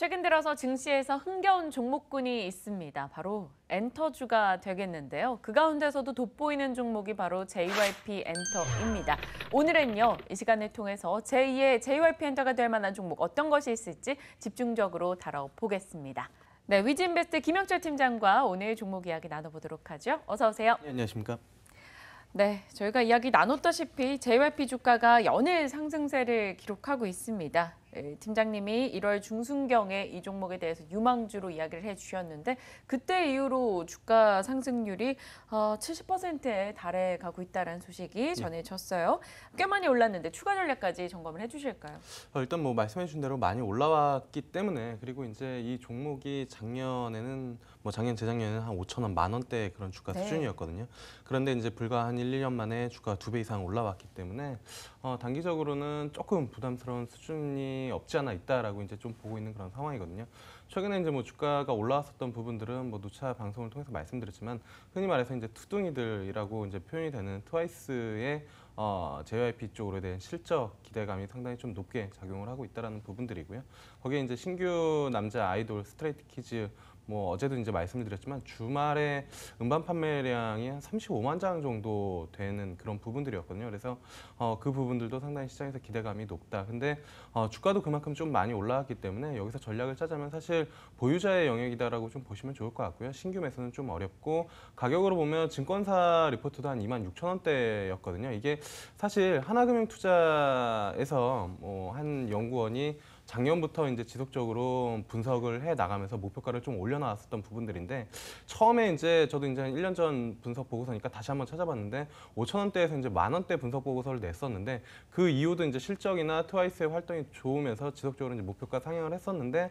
최근 들어서 증시에서 흥겨운 종목군이 있습니다. 바로 엔터주가 되겠는데요. 그 가운데서도 돋보이는 종목이 바로 JYP 엔터입니다. 오늘은요, 이 시간을 통해서 제2의 JYP 엔터가 될 만한 종목 어떤 것이 있을지 집중적으로 다뤄보겠습니다. 네, 위즈인베스트 김영철 팀장과 오늘 종목 이야기 나눠보도록 하죠. 어서 오세요. 네, 안녕하십니까? 네, 저희가 이야기 나눴다시피 JYP 주가가 연일 상승세를 기록하고 있습니다. 팀장님이 1월 중순경에 이 종목에 대해서 유망주로 이야기를 해주셨는데 그때 이후로 주가 상승률이 70%에 달해 가고 있다는 소식이 전해졌어요. 꽤 많이 올랐는데 추가 전략까지 점검을 해주실까요? 일단 뭐 말씀해 주신 대로 많이 올라왔기 때문에 그리고 이제 이 종목이 작년에는 작년 재작년에는 한 5,000원, 10,000원대 그런 주가 수준이었거든요. 그런데 이제 불과 한 1, 2년 만에 주가 2배 이상 올라왔기 때문에 단기적으로는 조금 부담스러운 수준이 없지 않아 있다라고 이제 좀 보고 있는 그런 상황이거든요. 최근에 이제 뭐 주가가 올라왔었던 부분들은 뭐 누차 방송을 통해서 말씀드렸지만 흔히 말해서 이제 투둥이들이라고 이제 표현이 되는 트와이스의 JYP 쪽으로 된 실적 기대감이 상당히 좀 높게 작용을 하고 있다라는 부분들이고요. 거기에 이제 신규 남자 아이돌 스트레이트키즈 어제도 이제 말씀을 드렸지만 주말에 음반 판매량이 한 35만 장 정도 되는 그런 부분들이었거든요. 그래서 그 부분들도 상당히 시장에서 기대감이 높다. 근데 주가도 그만큼 좀 많이 올라왔기 때문에 여기서 전략을 짜자면 사실 보유자의 영역이다라고 좀 보시면 좋을 것 같고요. 신규 매수는 좀 어렵고 가격으로 보면 증권사 리포트도 한 26,000원대였거든요. 이게 사실 하나금융투자에서 한 연구원이 작년부터 이제 지속적으로 분석을 해 나가면서 목표가를 좀 올려나왔었던 부분들인데 처음에 이제 저도 이제 한 1년 전 분석 보고서니까 다시 한번 찾아봤는데 5,000원대에서 이제 10,000원대 분석 보고서를 냈었는데 그 이후도 이제 실적이나 트와이스의 활동이 좋으면서 지속적으로 이제 목표가 상향을 했었는데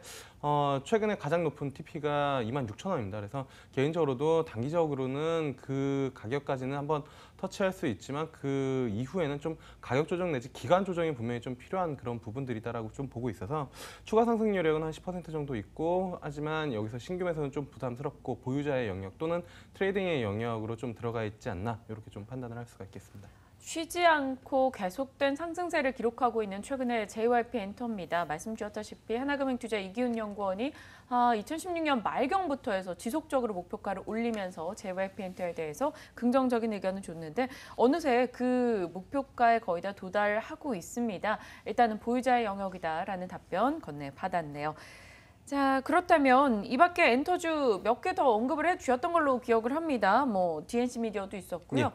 최근에 가장 높은 TP가 26,000원입니다. 그래서 개인적으로도 단기적으로는 그 가격까지는 한번 터치할 수 있지만 그 이후에는 좀 가격 조정 내지 기간 조정이 분명히 좀 필요한 그런 부분들이다라고 좀 보고 있어서 추가 상승 여력은 한 10% 정도 있고 하지만 여기서 신규 매수는 좀 부담스럽고 보유자의 영역 또는 트레이딩의 영역으로 좀 들어가 있지 않나 이렇게 좀 판단을 할 수가 있겠습니다. 쉬지 않고 계속된 상승세를 기록하고 있는 최근의 JYP 엔터입니다. 말씀 주셨다시피 하나금융투자 이기훈 연구원이 2016년 말경부터 해서 지속적으로 목표가를 올리면서 JYP 엔터에 대해서 긍정적인 의견을 줬는데 어느새 그 목표가에 거의 다 도달하고 있습니다. 일단은 보유자의 영역이다라는 답변 건네받았네요. 자, 그렇다면 이 밖에 엔터주 몇 개 더 언급을 해주셨던 걸로 기억을 합니다. DNC 미디어도 있었고요.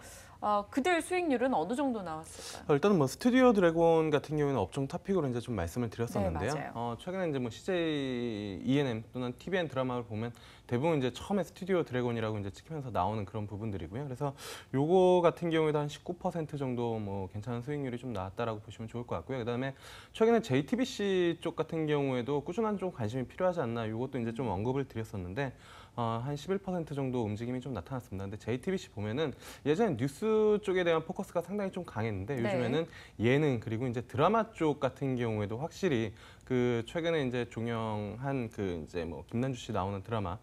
그들 수익률은 어느 정도 나왔을까요? 일단은 스튜디오 드래곤 같은 경우에는 업종 탑픽으로 이제 좀 말씀을 드렸었는데요. 네, 맞아요. 최근에 이제 CJ ENM 또는 TVN 드라마를 보면 대부분 이제 처음에 스튜디오 드래곤이라고 이제 찍히면서 나오는 그런 부분들이고요. 그래서 요거 같은 경우에도 한 19% 정도 괜찮은 수익률이 좀 나왔다라고 보시면 좋을 것 같고요. 그다음에 최근에 JTBC 쪽 같은 경우에도 꾸준한 좀 관심이 필요하지 않나 요것도 이제 좀 언급을 드렸었는데 한 11% 정도 움직임이 좀 나타났습니다. 근데 JTBC 보면은 예전에 뉴스 쪽에 대한 포커스가 상당히 좀 강했는데 요즘에는 예능 그리고 이제 드라마 쪽 같은 경우에도 확실히 그 최근에 이제 종영한 그 이제 김난주 씨 나오는 드라마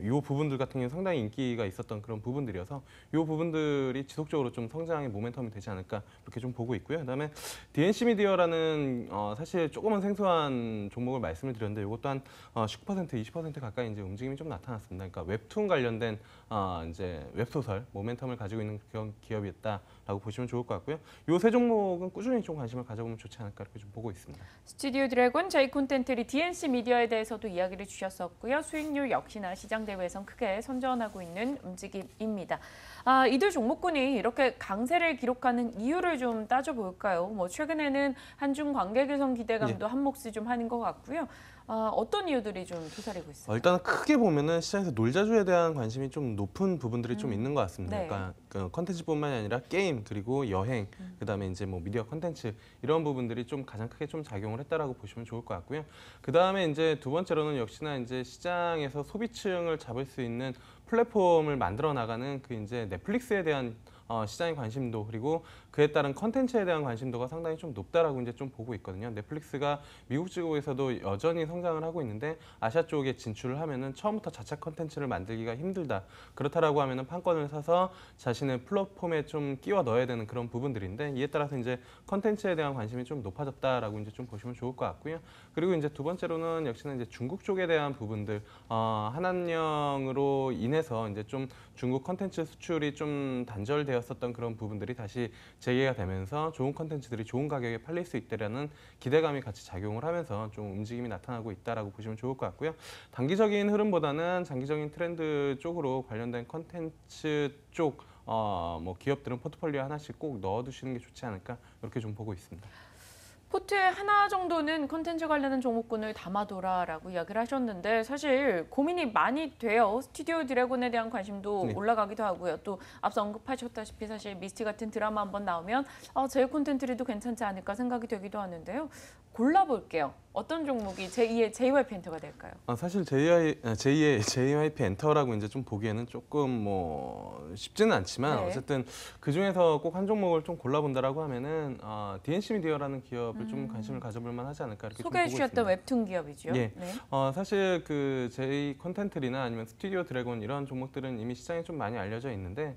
요 부분들 같은 경우는 상당히 인기가 있었던 그런 부분들이어서 요 부분들이 지속적으로 좀 성장의 모멘텀이 되지 않을까 이렇게 좀 보고 있고요. 그다음에 DNC 미디어라는 사실 조금은 생소한 종목을 말씀을 드렸는데 이것도 한 19%, 20% 가까이 이제 움직임이 좀 나타났습니다. 그러니까 웹툰 관련된 이제 웹소설 모멘텀을 가지고 있는 그런 기업이었다라고 보시면 좋을 것 같고요. 요 세 종목은 꾸준히 좀 관심을 가져보면 좋지 않을까 이렇게 좀 보고 있습니다. 스튜디오 드래곤, J콘텐트리, DNC 미디어에 대해서도 이야기를 주셨었고요. 수익률 역시나 시장 대회에선 크게 선전하고 있는 움직임입니다. 이들 종목군이 이렇게 강세를 기록하는 이유를 좀 따져볼까요? 최근에는 한중 관계 개선 기대감도 한 몫을 좀 하는 것 같고요. 어떤 이유들이 좀 도사리고 있어요? 일단 크게 보면은 시장에서 놀자주에 대한 관심이 좀 높은 부분들이 좀 있는 것 같습니다. 네. 그러니까 그 컨텐츠뿐만이 아니라 게임 그리고 여행, 그다음에 이제 미디어 컨텐츠 이런 부분들이 좀 가장 크게 좀 작용을 했다라고 보시면 좋을 것 같고요. 그다음에 이제 두 번째로는 역시나 이제 시장에서 소비층을 잡을 수 있는 플랫폼을 만들어 나가는 그 이제 넷플릭스에 대한 시장의 관심도 그리고 그에 따른 컨텐츠에 대한 관심도가 상당히 좀 높다라고 이제 좀 보고 있거든요. 넷플릭스가 미국 지국에서도 여전히 성장을 하고 있는데 아시아 쪽에 진출을 하면은 처음부터 자체 컨텐츠를 만들기가 힘들다. 그렇다라고 하면은 판권을 사서 자신의 플랫폼에 좀 끼워 넣어야 되는 그런 부분들인데 이에 따라서 이제 컨텐츠에 대한 관심이 좀 높아졌다라고 이제 좀 보시면 좋을 것 같고요. 그리고 이제 두 번째로는 역시나 이제 중국 쪽에 대한 부분들 한한령으로 인해서 이제 좀 중국 컨텐츠 수출이 좀 단절되었었던 그런 부분들이 다시 재개가 되면서 좋은 컨텐츠들이 좋은 가격에 팔릴 수 있다라는 기대감이 같이 작용을 하면서 좀 움직임이 나타나고 있다라고 보시면 좋을 것 같고요. 단기적인 흐름보다는 장기적인 트렌드 쪽으로 관련된 컨텐츠 쪽 뭐 기업들은 포트폴리오 하나씩 꼭 넣어두시는 게 좋지 않을까 이렇게 좀 보고 있습니다. 포트에 하나 정도는 콘텐츠 관련한 종목군을 담아둬라라고 이야기를 하셨는데 사실 고민이 많이 돼요. 스튜디오 드래곤에 대한 관심도 네. 올라가기도 하고요. 또 앞서 언급하셨다시피 사실 미스티 같은 드라마 한번 나오면 제 콘텐츠리도 괜찮지 않을까 생각이 되기도 하는데요. 골라볼게요. 어떤 종목이 제2의 JYP 엔터가 될까요? 사실 제2의 JYP 엔터라고 이제 좀 보기에는 조금 뭐 쉽지는 않지만 네. 어쨌든 그 중에서 꼭 한 종목을 좀 골라본다라고 하면은 DNC 미디어라는 기업을 좀 관심을 가져볼 만하지 않을까 이렇게 좀 보고 소개해 있습니다. 주셨던 웹툰 기업이죠. 예. 네. 사실 그 J 컨텐츠나 아니면 스튜디오 드래곤 이런 종목들은 이미 시장에 좀 많이 알려져 있는데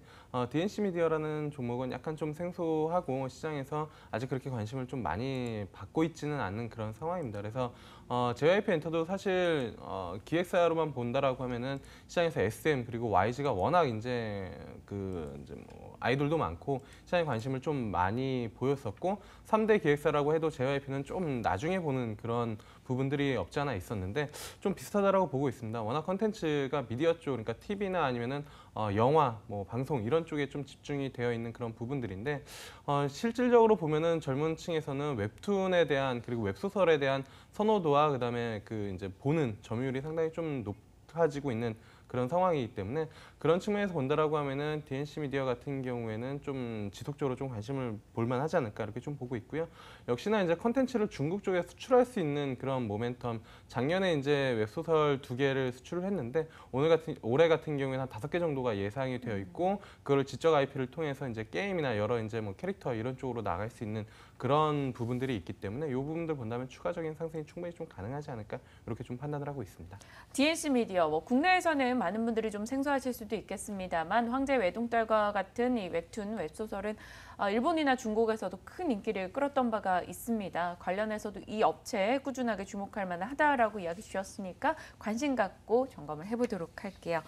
DNC 미디어라는 종목은 약간 좀 생소하고 시장에서 아직 그렇게 관심을 좀 많이 받고 있지는 않는 그런 상황입니다. 그래서 JYP 엔터도 사실 기획사로만 본다라고 하면은 시장에서 SM 그리고 YG가 워낙 이제 뭐 아이돌도 많고 시장에 관심을 좀 많이 보였었고 3대 기획사라고 해도 JYP는 좀 나중에 보는 그런 부분들이 없지 않아 있었는데 좀 비슷하다라고 보고 있습니다. 워낙 컨텐츠가 미디어 쪽, 그러니까 TV나 아니면은 영화, 뭐 방송 이런 쪽에 좀 집중이 되어 있는 그런 부분들인데 실질적으로 보면은 젊은 층에서는 웹툰에 대한 그리고 웹소설에 대한 선호도와 그다음에 그 이제 보는 점유율이 상당히 좀 높아지고 있는 그런 상황이기 때문에 그런 측면에서 본다라고 하면은 DNC 미디어 같은 경우에는 좀 지속적으로 좀 관심을 볼 만하지 않을까 이렇게 좀 보고 있고요. 역시나 이제 컨텐츠를 중국 쪽에 수출할 수 있는 그런 모멘텀 작년에 이제 웹소설 2개를 수출을 했는데 올해 같은 경우에는 한 5개 정도가 예상이 되어 있고 그걸 지적 IP를 통해서 이제 게임이나 여러 이제 뭐 캐릭터 이런 쪽으로 나갈 수 있는 그런 부분들이 있기 때문에 이 부분들 본다면 추가적인 상승이 충분히 좀 가능하지 않을까 이렇게 좀 판단을 하고 있습니다. DNC 미디어, 국내에서는 많은 분들이 좀 생소하실 수도 있겠습니다만 황제 외동딸과 같은 이 웹툰, 웹소설은 일본이나 중국에서도 큰 인기를 끌었던 바가 있습니다. 관련해서도 이 업체에 꾸준하게 주목할 만하다라고 이야기 주셨으니까 관심 갖고 점검을 해보도록 할게요.